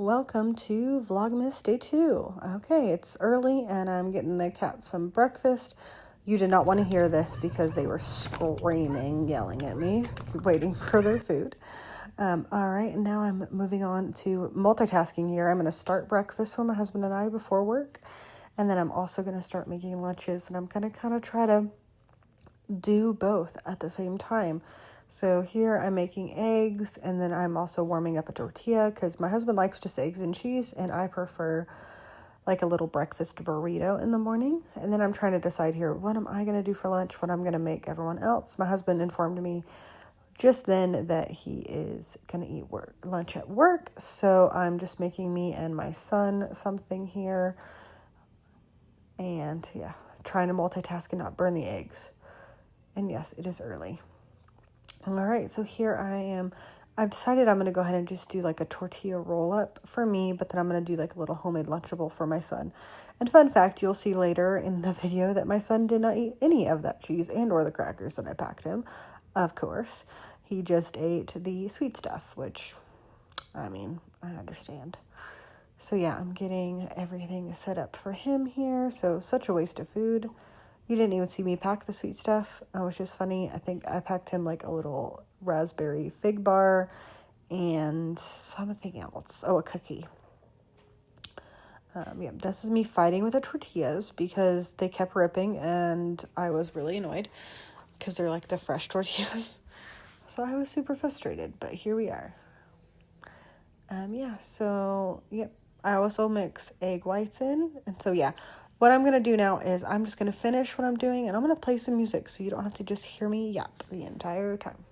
welcome to Vlogmas Day 2. Okay, it's early and I'm getting the cats some breakfast. You did not want to hear this because they were screaming, yelling at me, waiting for their food. All right, now I'm moving on to multitasking here. I'm going to start breakfast for my husband and I before work, and then I'm also going to start making lunches, and I'm going to kind of try to do both at the same time. So here I'm making eggs, and then I'm also warming up a tortilla because my husband likes just eggs and cheese, and I prefer like a little breakfast burrito in the morning. And then I'm trying to decide here, what am I going to do for lunch, what I'm going to make everyone else. My husband informed me just then that he is going to eat lunch at work, so I'm just making me and my son something here. And yeah, trying to multitask and not burn the eggs. And yes, it is early. All right, so here I am. I've decided I'm going to go ahead and just do like a tortilla roll-up for me, but then I'm going to do like a little homemade Lunchable for my son. And fun fact, you'll see later in the video that my son did not eat any of that cheese and or the crackers that I packed him, of course. He just ate the sweet stuff, which, I mean, I understand. So yeah, I'm getting everything set up for him here. So such a waste of food. You didn't even see me pack the sweet stuff, which is funny. I think I packed him like a little raspberry fig bar and something else. Oh, a cookie. Yeah, this is me fighting with the tortillas because they kept ripping and I was really annoyed because they're like the fresh tortillas. So I was super frustrated, but here we are. Yeah, so, yep. I also mix egg whites in. And so, yeah. What I'm going to do now is I'm just going to finish what I'm doing, and I'm going to play some music so you don't have to just hear me yap the entire time.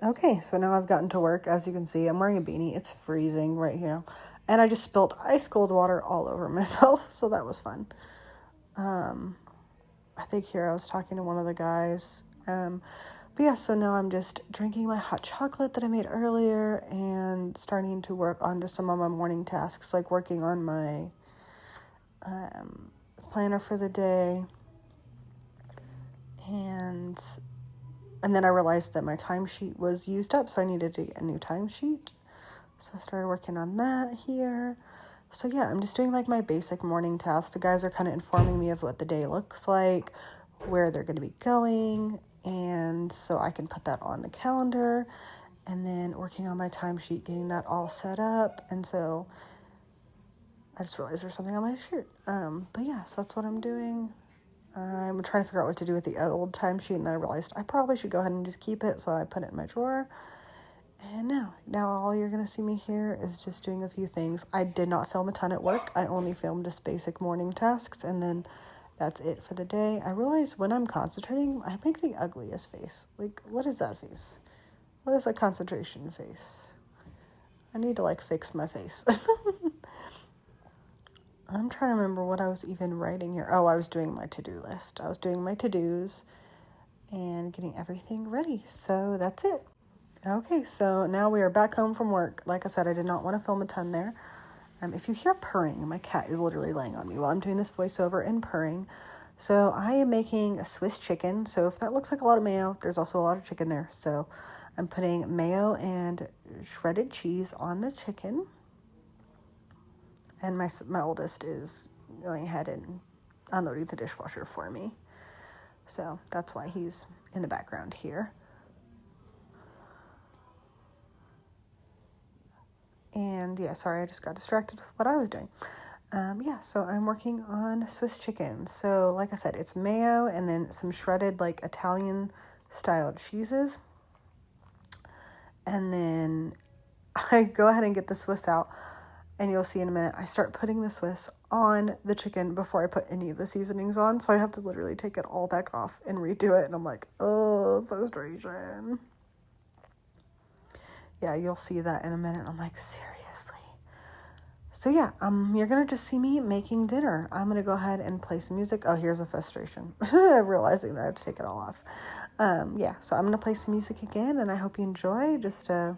Okay, so now I've gotten to work. As you can see, I'm wearing a beanie. It's freezing right here. And I just spilled ice cold water all over myself, so that was fun. I think here I was talking to one of the guys. But yeah, so now I'm just drinking my hot chocolate that I made earlier and starting to work on just some of my morning tasks, like working on my planner for the day. And then I realized that my timesheet was used up, so I needed to get a new timesheet. So I started working on that here. So yeah, I'm just doing like my basic morning tasks. The guys are kind of informing me of what the day looks like, where they're going to be going, and so I can put that on the calendar, and then working on my timesheet, getting that all set up. And so I just realized there's something on my shirt. But yeah, so that's what I'm doing. I'm trying to figure out what to do with the old timesheet, and then I realized I probably should go ahead and just keep it, so I put it in my drawer. And now all you're going to see me here is just doing a few things. I did not film a ton at work. I only filmed just basic morning tasks, and then that's it for the day. I realize when I'm concentrating, I make the ugliest face. Like, what is that face? What is a concentration face? I need to, like, fix my face. I'm trying to remember what I was even writing here. Oh, I was doing my to-do list. I was doing my to-dos and getting everything ready. So that's it. Okay, so now we are back home from work. Like I said, I did not want to film a ton there. If you hear purring, my cat is literally laying on me while I'm doing this voiceover and purring. So I am making a Swiss chicken. So if that looks like a lot of mayo, there's also a lot of chicken there. So I'm putting mayo and shredded cheese on the chicken. And my oldest is going ahead and unloading the dishwasher for me. So that's why he's in the background here. And yeah, sorry, I just got distracted with what I was doing. So I'm working on Swiss chicken. So like I said, it's mayo and then some shredded like Italian style cheeses. And then I go ahead and get the Swiss out. And you'll see in a minute, I start putting the Swiss on the chicken before I put any of the seasonings on. So I have to literally take it all back off and redo it. And I'm like, oh, frustration. Yeah, you'll see that in a minute. I'm like, seriously. So yeah, you're going to just see me making dinner. I'm going to go ahead and play some music. Oh, here's a frustration. Realizing that I have to take it all off. So I'm going to play some music again. And I hope you enjoy just a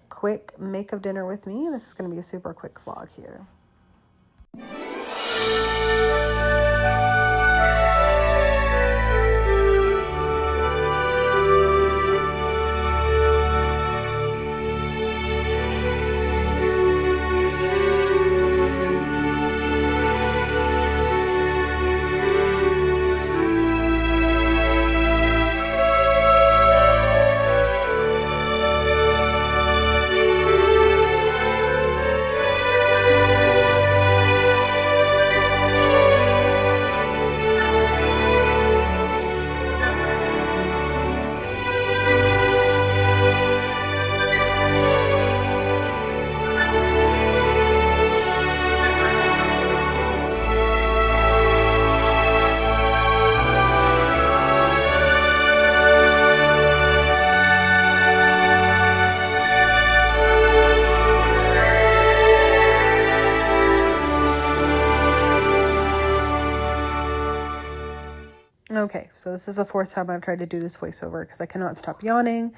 quick make of dinner with me. This is going to be a super quick vlog here. Okay, so this is the fourth time I've tried to do this voiceover because I cannot stop yawning,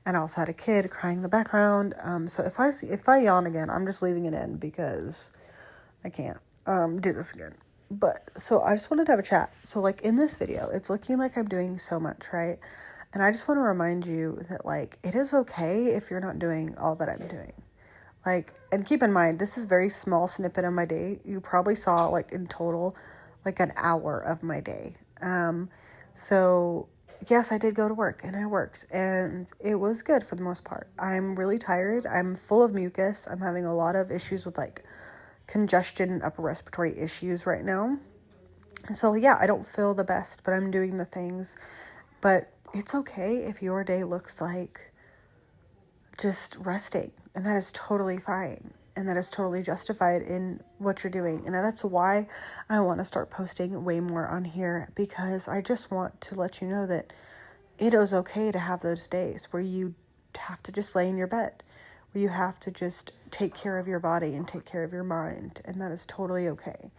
and I also had a kid crying in the background. So if I yawn again, I'm just leaving it in because I can't do this again. But so I just wanted to have a chat. So like in this video, it's looking like I'm doing so much, right? And I just want to remind you that like it is okay if you're not doing all that I'm doing. Like, and keep in mind, this is a very small snippet of my day. You probably saw like in total like an hour of my day. So yes, I did go to work and I worked and it was good for the most part. I'm really tired. I'm full of mucus. I'm having a lot of issues with like congestion and upper respiratory issues right now. And so yeah, I don't feel the best, but I'm doing the things. But it's okay if your day looks like just resting, and that is totally fine. And that is totally justified in what you're doing. And that's why I want to start posting way more on here, because I just want to let you know that it is okay to have those days where you have to just lay in your bed, where you have to just take care of your body and take care of your mind. And that is totally okay.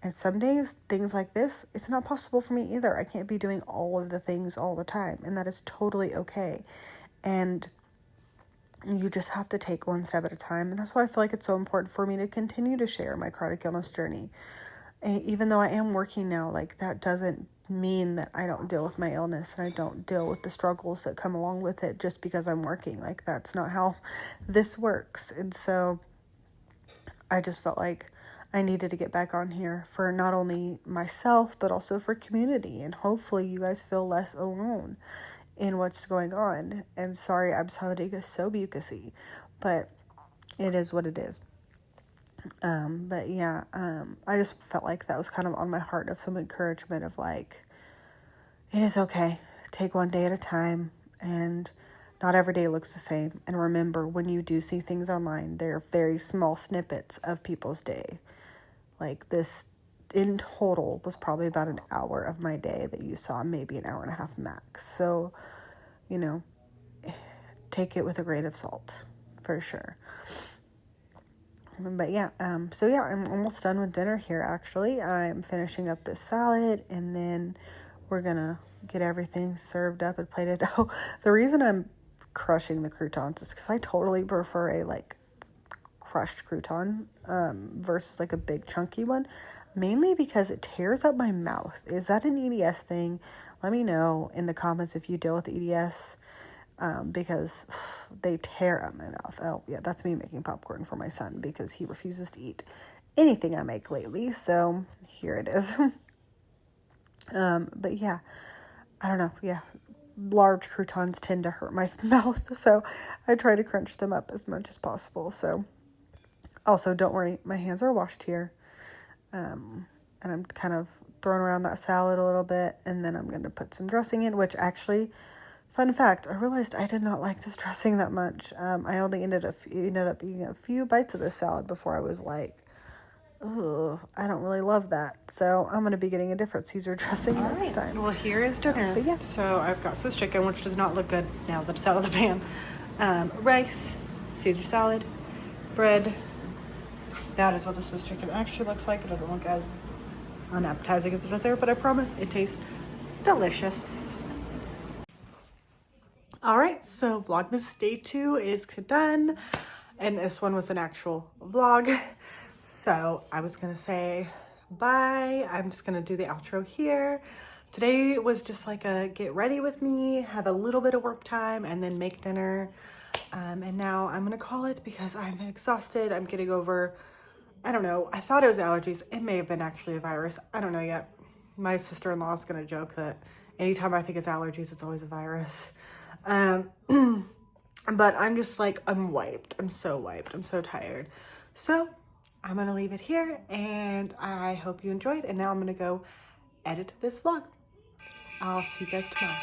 And some days, things like this, it's not possible for me either. I can't be doing all of the things all the time. And that is totally okay. And you just have to take one step at a time. And that's why I feel like it's so important for me to continue to share my chronic illness journey. And even though I am working now, like that doesn't mean that I don't deal with my illness and I don't deal with the struggles that come along with it just because I'm working. Like that's not how this works. And so I just felt like I needed to get back on here for not only myself, but also for community. And hopefully you guys feel less alone in what's going on. And sorry, I'm sounding so mucusy, but it is what it is. But yeah, I just felt like that was kind of on my heart of some encouragement of like, it is okay. Take one day at a time, and not every day looks the same. And remember, when you do see things online, they're very small snippets of people's day. Like this in total was probably about an hour of my day that you saw, maybe an hour and a half max. So, you know, take it with a grain of salt for sure. But yeah, so yeah, I'm almost done with dinner here, actually. I'm finishing up this salad, and then we're gonna get everything served up and plated. Oh, the reason I'm crushing the croutons is because I totally prefer a, like, crushed crouton versus, like, a big chunky one. Mainly because it tears up my mouth. Is that an EDS thing? Let me know in the comments if you deal with EDS. Because they tear up my mouth. Oh, yeah, that's me making popcorn for my son because he refuses to eat anything I make lately. So here it is. But yeah, I don't know. Yeah, large croutons tend to hurt my mouth. So I try to crunch them up as much as possible. So also, don't worry, my hands are washed here. And I'm kind of throwing around that salad a little bit. And then I'm going to put some dressing in, which actually... Fun fact, I realized I did not like this dressing that much. I only ended up eating a few bites of this salad before I was like, oh, I don't really love that. So I'm going to be getting a different Caesar dressing next time. Well, here is dinner. But yeah. So I've got Swiss chicken, which does not look good now that it's out of the pan. Rice, Caesar salad, bread. That is what the Swiss chicken actually looks like. It doesn't look as unappetizing as it does there, but I promise it tastes delicious. All right, so Vlogmas day 2 is done, and this one was an actual vlog. So I was gonna say bye. I'm just gonna do the outro here. Today was just like a get ready with me, have a little bit of work time, and then make dinner. And now I'm gonna call it because I'm exhausted. I'm getting over, I don't know, I thought it was allergies. It may have been actually a virus. I don't know yet. My sister-in-law is gonna joke that anytime I think it's allergies, it's always a virus. But I'm just like, I'm wiped. I'm so wiped. I'm so tired. So I'm going to leave it here, and I hope you enjoyed. And now I'm going to go edit this vlog. I'll see you guys tomorrow.